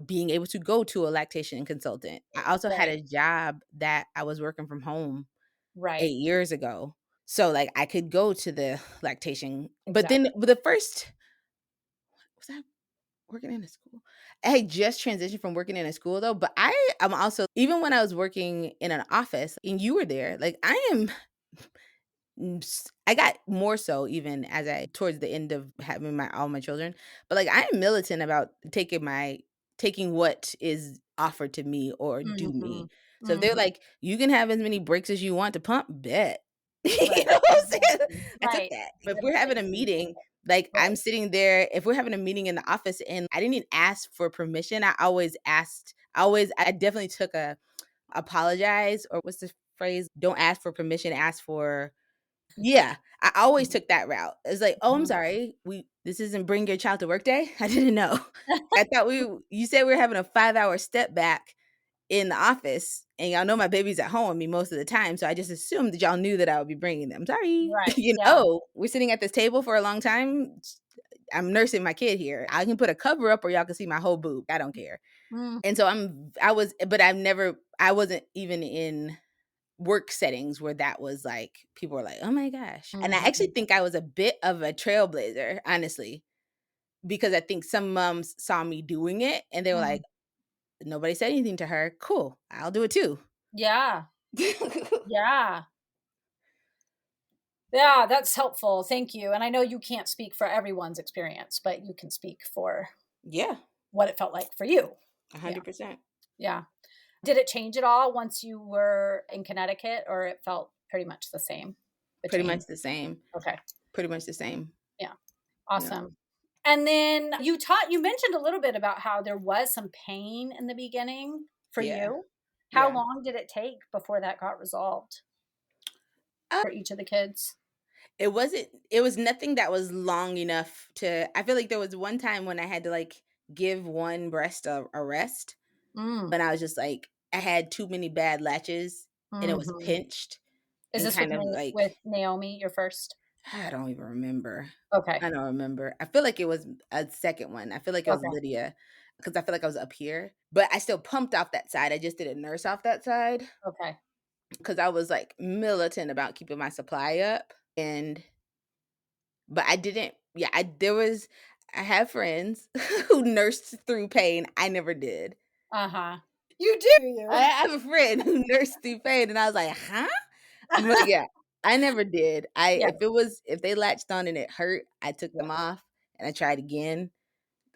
being able to go to a lactation consultant. I also had Right. a job that I was working from home Right. 8 years ago. So, like, I could go to the lactation, but Exactly. then the first was I working in a school? I had just transitioned from working in a school though, but I am also, even when I was working in an office and you were there, like, I am I got more so even as I towards the end of having my all my children, but, like, I am militant about taking what is offered to me or due Mhm. me. So if they're Mhm. like, "You can have as many breaks as you want to pump," bet. You Right. know what I'm saying? Exactly. I took Right. that. You But if gotta we're having take a the meeting, like, I'm right. sitting there if we're having a meeting in the office and I didn't even ask for permission, I definitely took a apologize, or what's the phrase? Don't ask for permission, ask for yeah, I always took that route. It's like, "Oh, I'm Mhm. sorry, we this isn't bring your child to work day? I didn't know. I thought you said we were having a 5-hour step back in the office, and y'all know my baby's at home with me most of the time, so I just assumed that y'all knew that I would be bringing them. Sorry." Right. You know, Yeah. "Oh, we're sitting at this table for a long time? I'm nursing my kid here. I can put a cover up or y'all can see my whole boob. I don't care." Mm. And so I was but I wasn't even in work settings where that was like people were like, "Oh my gosh." And I actually Mhm. think I was a bit of a trailblazer, honestly, because I think some moms saw me doing it and they were like, Mm. "Nobody said anything to her. Cool. I'll do it too." Yeah. Yeah. Yeah, that's helpful. Thank you. And I know you can't speak for everyone's experience, but you can speak for Yeah, what it felt like for you. Yeah. 100%. Yeah. Did it change at all once you were in Connecticut, or it felt pretty much the same Pretty between? much the same. Okay. Pretty much the same. Yeah. Yeah. Awesome. And then you mentioned a little bit about how there was some pain in the beginning for Yeah. you. How Yeah. long did it take before that got resolved for each of the kids? It was nothing that was long enough to I feel like there was one time when I had to, like, give one breast a rest, Mm. when I was just like I had too many bad latches, and it was Mhm. pinched Is and this with kind of With like Naomi, your first? I don't even remember. Okay. I don't remember. I feel like it was a second one. I feel like it was Okay. Lydia because I feel like I was up here, but I still pumped off that side. I just didn't nurse off that side Okay. because I was, like, militant about keeping my supply up, and but I didn't yeah, I have friends who nursed through pain. I never did. Uh-huh. You do I you. have a friend who nursed through pain, and I was like, "Huh?" But yeah, I never did. Yeah. If they latched on and it hurt, I took Yeah. them off and I tried again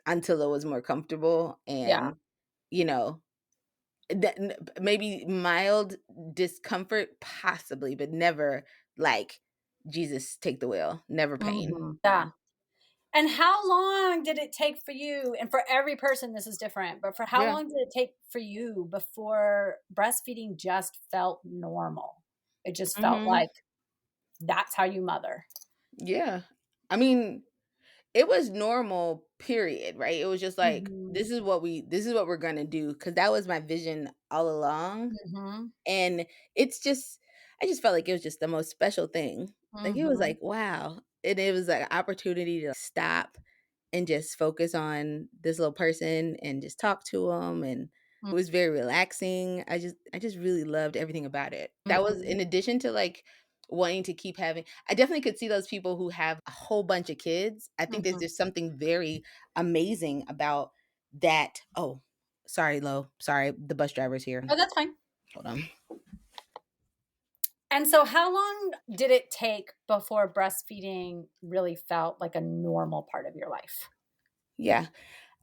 until it was more comfortable Yeah. and, you know, maybe mild discomfort possibly, but never like, "Jesus, take the wheel." Never pain. Mhm. No. Yeah. And how long did it take for you, and for every person this is different, but for how Yeah. long did it take for you before breastfeeding just felt normal? It just felt Mhm. like that's how you mother. Yeah. I mean, it was normal, period, right? It was just like, Mhm. this is what we're gonna do, because that was my vision all along, Mhm. and it's just I just felt like it was just the most special thing. Like, it was Mhm. like, wow, and it was, like, an opportunity to stop and just focus on this little person and just talk to him, and Mm. it was very relaxing. I just really loved everything about it. That was Mhm. in addition to, like, wanting to keep having I definitely could see those people who have a whole bunch of kids. I think there's Mhm. just something very amazing about that. Oh, sorry, Lo. Sorry, the bus driver's here. Oh, that's fine. Hold on. And so how long did it take before breastfeeding really felt like a normal part of your life? Yeah.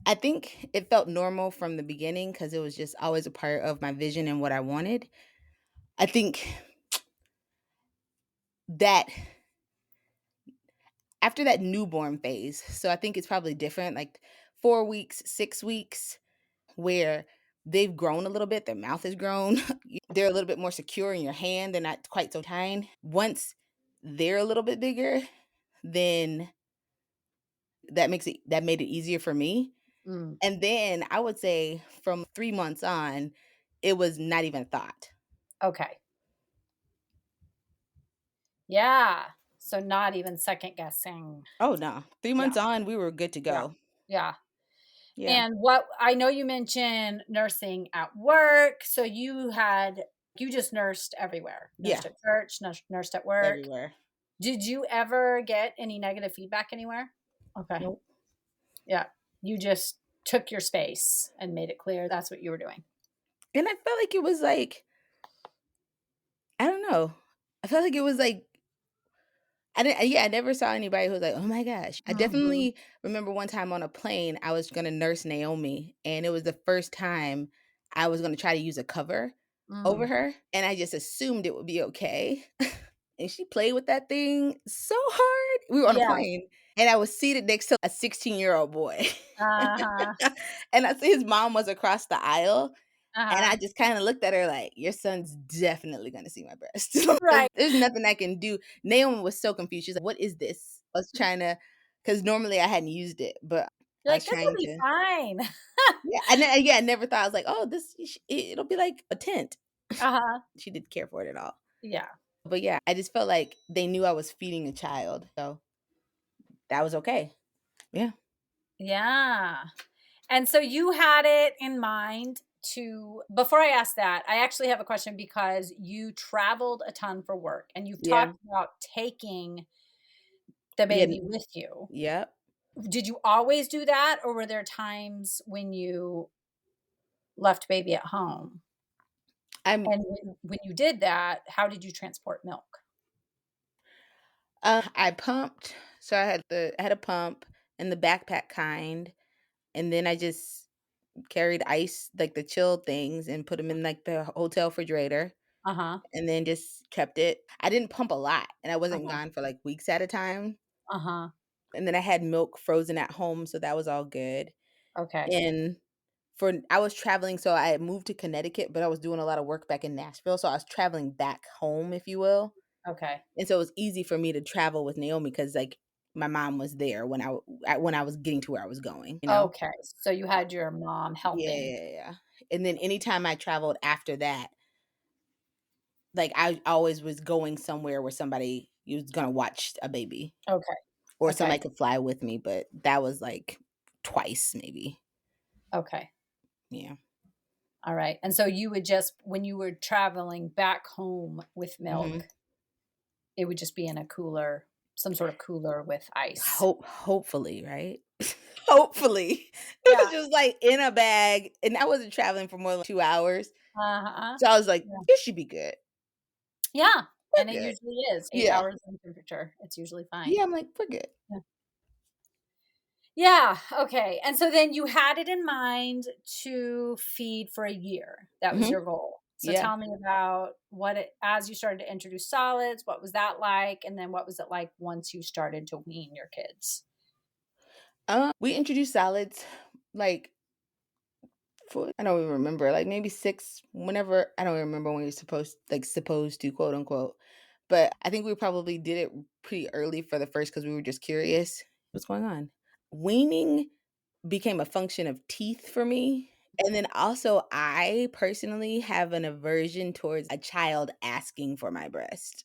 I think it felt normal from the beginning because it was just always a part of my vision and what I wanted. I think that after that newborn phase, so I think it's probably different, like 4 weeks, 6 weeks, where they've grown a little bit, their mouth has grown, they're a little bit more secure in your hand, they're not quite so tiny. Once they're a little bit bigger, then that made it easier for me. Mm, And then I would say from 3 months on, it was not even a thought. okay. Yeah. So not even second guessing. Oh, no. 3 Yeah. months on, we were good to Yeah. go. Yeah. Yeah. And what I know you mentioned nursing at work. So you just nursed everywhere. Yeah, Nursed at church, nursed at work. everywhere. Did you ever get any negative feedback anywhere? Okay. Nope. Yeah. You just took your space and made it clear that's what you were doing. And I felt like it was like, I don't know. I felt like it was like I never saw anybody who was like, "Oh my gosh." I Mhm. definitely remember one time on a plane, I was gonna nurse Naomi, and it was the first time I was gonna try to use a cover over Mm. her, and I just assumed it would be okay. And she played with that thing so hard. We were on a Yeah. plane, and I was seated next to a 16-year-old boy. Uh-huh. And I see his mom was across the aisle, and I Uh-huh. just kinda looked at her like, "Your son's definitely gonna see my breast." Right. There's nothing I can do. Naomi was so confused. She's like, "What is this?" I was trying to, because normally I hadn't used it, but You're I like, was "This will trying be to. fine." Yeah, I never thought. I was like, "Oh, it'll be like a tent." Uh-huh. She didn't care for it at all. Yeah. But yeah, I just felt like they knew I was feeding a child, so that was okay. Yeah. Yeah. And so you had it in mind to before I ask that, I actually have a question because you traveled a ton for work and you've Yeah. talked about taking the Yeah, baby with you. yep. Did you always do that or were there times when you left baby at home? I'm And when you did that, how did you transport milk? I pumped, so I had a pump and the backpack kind, and then I just carried ice, like the chilled things, and put them in, like, the hotel refrigerator, Uh-huh. and then just kept it. I didn't pump a lot, and I wasn't Uh-huh. gone for, like, weeks at a time, Uh-huh. and then I had milk frozen at home, so that was all good, Okay. and I was traveling, so I had moved to Connecticut, but I was doing a lot of work back in Nashville, so I was traveling back home, if you will, Okay. and so it was easy for me to travel with Naomi because, like, my mom was there when I was getting to where I was going, you know? Okay. So you had your mom Yeah, helping. yeah, yeah. And then anytime I traveled after that, like, I always was going somewhere where somebody was gonna watch a baby Okay. or somebody Okay. could fly with me, but that was, like, twice maybe. Okay. Yeah. All right. And so you would just when you were traveling back home with Mhm. milk, it would just be in a cooler, some sort of cooler with ice. Hopefully, right? Hopefully. It Yeah. was just, like, in a bag, and I wasn't traveling for more than 2 hours, Uh-huh. so I was like, Yeah. "This should be good. Yeah. We're And it good." usually is 8 Yeah. hours room temperature. It's usually fine. Yeah, I'm like, "We're good." Yeah. Yeah, okay. And so then you had it in mind to feed for a year. That was Mhm. your goal. So Yeah. tell me about what it as you started to introduce solids, what was that like? And then what was it like once you started to wean your kids? We introduced salads, like, for I don't even remember, like, maybe 6 whenever I don't even remember when you're supposed to, quote, unquote, but I think we probably did it pretty early for the first because we were just curious. What's going on? Weaning became a function of teeth for me, and then also, I personally have an aversion towards a child asking for my breast.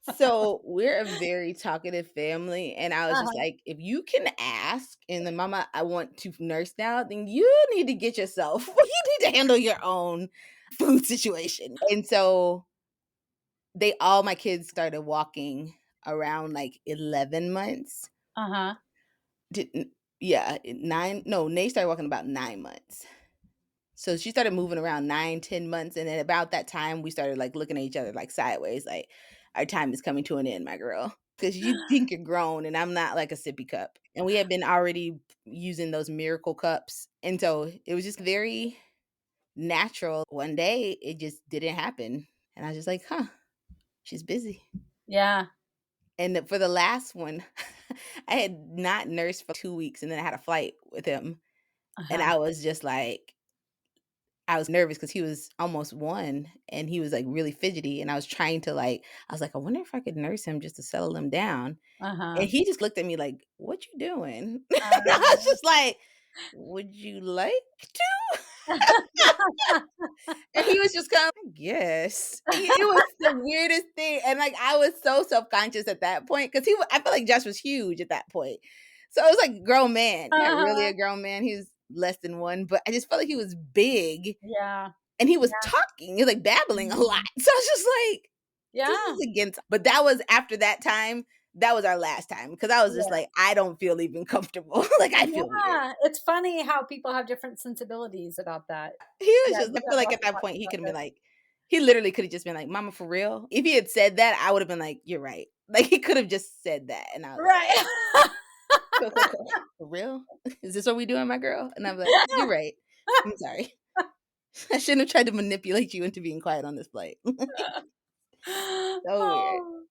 So, we're a very talkative family, and I was just Uh-huh. like, "If you can ask and then, 'Mama, I want to nurse now,' then you need to get yourself you need to handle your own food situation." And so, all my kids started walking around, like, 11 months. Uh-huh. Didn't Yeah, 9 no, Nate started walking about 9 months. So, she started moving around 9, 10 months, and then about that time, we started, like, looking at each other, like, sideways, like, "Our time is coming to an end, my girl." because you think you're grown and I'm not like a sippy cup. And we had been already using those miracle cups. And so it was just very natural. One day it just didn't happen. And I was just like, huh, she's busy. Yeah. And for the last one, I had not nursed for 2 weeks and then I had a flight with him. And Uh-huh. I was just like, I was nervous because he was almost 1 and he was like really fidgety. And I was trying to like, I was like, I wonder if I could nurse him just to settle him down. Uh-huh. And he just looked at me like, "What you doing?" And I Uh-huh. was just like, "Would you like to?" And he was just kind of, "I guess." It was the weirdest thing, and, like, I was so self-conscious at that point because I felt like Josh was huge at that point. So it was like a grown man, not really Uh-huh. a grown man, he was less than 1, but I just felt like he was big, Yeah. and he was Yeah. talking, he was, like, babbling a lot. Mhm. So I was just like, this Yeah. is against, but that was after that time, that was our last time because I was just Yeah. like, I don't feel even comfortable. Like, I feel weird. Yeah. It's funny how people have different sensibilities about that. He was Yeah, just, you I and feel I've like at also that talked point, he about could have been this. like, he literally could have just been like, Mama, for real? If he had said that, I would have been like, you're right. Like, he could have just said that. And I was like, Right. for real? Is this what we doing, my girl? And I'm like, you're right. I'm sorry. I shouldn't have tried to manipulate you into being quiet on this flight. So weird. Oh,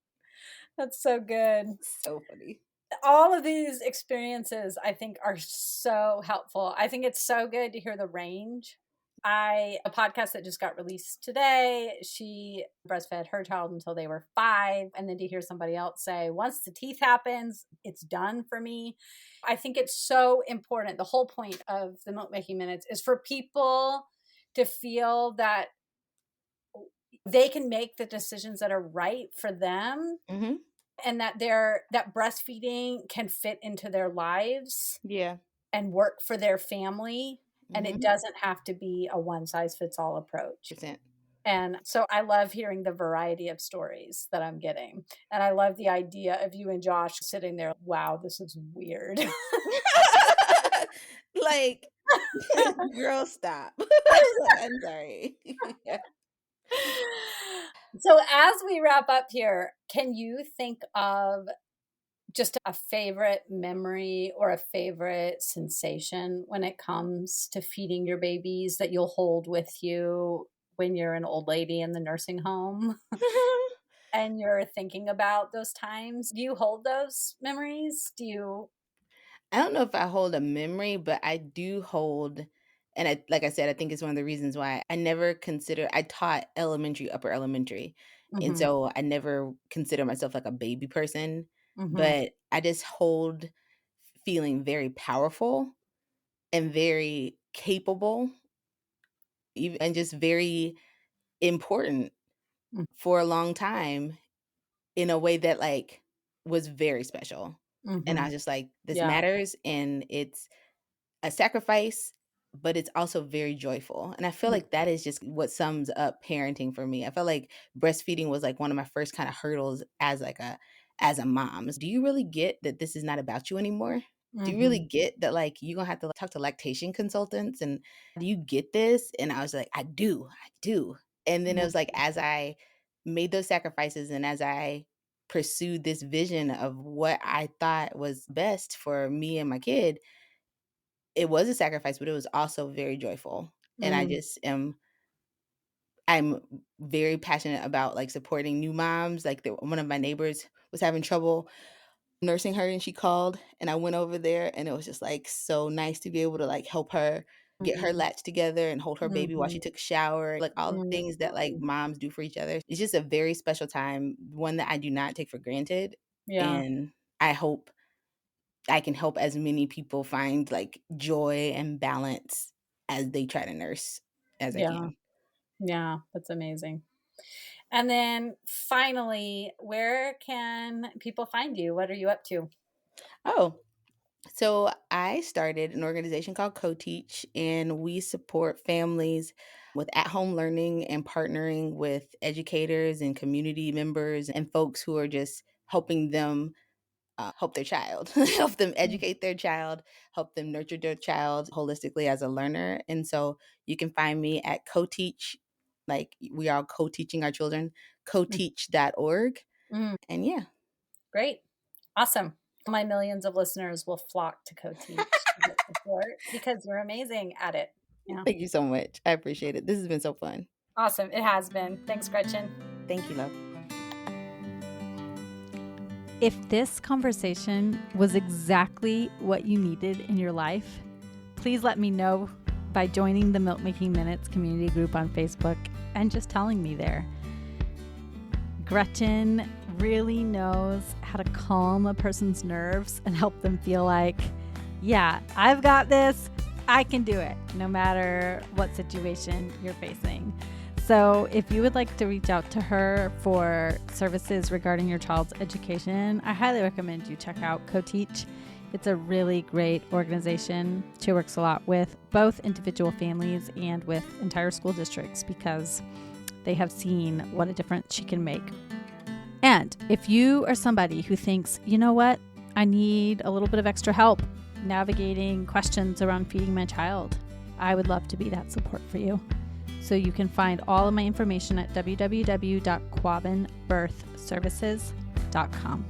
that's so good. So funny. All of these experiences I think are so helpful. I think it's so good to hear the range. A podcast that just got released today, she breastfed her child until they were 5, and then to hear somebody else say, once the teeth happens, it's done for me. I think it's so important. The whole point of the milk making minutes is for people to feel that they can make the decisions that are right for them, Hmm. and that that breastfeeding can fit into their lives Yeah. and work for their family, and it Hmm. doesn't have to be a one size fits all approach. Percent. And so I love hearing the variety of stories that I'm getting. And I love the idea of you and Josh sitting there, wow, this is weird. Like, girl, stop. Like, I'm sorry. Yeah. So as we wrap up here, can you think of just a favorite memory or a favorite sensation when it comes to feeding your babies that you'll hold with you when you're an old lady in the nursing home and you're thinking about those times? Do you hold those memories? Do you? I don't know if I hold a memory, but I do hold, and I, like I said, I think it's one of the reasons why I never consider, I taught elementary, upper elementary. And Mhm, so I never consider myself like a baby person, mhm, but I just hold feeling very powerful and very capable, and just very important mm, for a long time in a way that like was very special. And I mhm. was just like, this Yeah. matters and it's a sacrifice, but it's also very joyful. And I feel Mm, like that is just what sums up parenting for me. I felt like breastfeeding was like one of my first kind of hurdles as a mom. Do you really get that this is not about you anymore? Do you really mhm, get that like you're gonna have to talk to lactation consultants and do you get this? And I was like, I do, I do. And then it mhm, was like as I made those sacrifices and as I pursued this vision of what I thought was best for me and my kid, it was a sacrifice, but it was also very joyful. And mm, I'm very passionate about like supporting new moms. Like one of my neighbors was having trouble nursing her and she called and I went over there and it was just like so nice to be able to like help her get her mhm, latch together and hold her baby while she mhm, took a shower, like all the things that like mhm. moms do for each other. It's just a very special time, one that I do not take for granted. Yeah, And I hope I can help as many people find like joy and balance as they try to nurse as I yeah, can. yeah, that's amazing. And then finally, where can people find you? What are you up to? Oh, so I started an organization called Co-Teach, and we support families with at-home learning and partnering with educators and community members and folks who are just helping them help their child, help them Mm, educate their child, help them nurture their child holistically as a learner. And so you can find me at Co-Teach, like we are co-teaching our children, mm, coteach.org. mm. And yeah. Great. Awesome. My millions of listeners will flock to co-teach to get support because you're amazing at it. Yeah. Thank you so much. I appreciate it. This has been so fun. Awesome. It has been. Thanks, Gretchen. Thank you, love. If this conversation was exactly what you needed in your life, please let me know by joining the Milk Making Minutes community group on Facebook and just telling me there. Gretchen really knows how to calm a person's nerves and help them feel like, yeah, I've got this. I can do it, no matter what situation you're facing. So if you would like to reach out to her for services regarding your child's education, I highly recommend you check out Co-Teach. It's a really great organization. She works a lot with both individual families and with entire school districts because they have seen what a difference she can make. And if you are somebody who thinks, you know what, I need a little bit of extra help navigating questions around feeding my child, I would love to be that support for you. So you can find all of my information at www.quabbinbirthservices.com.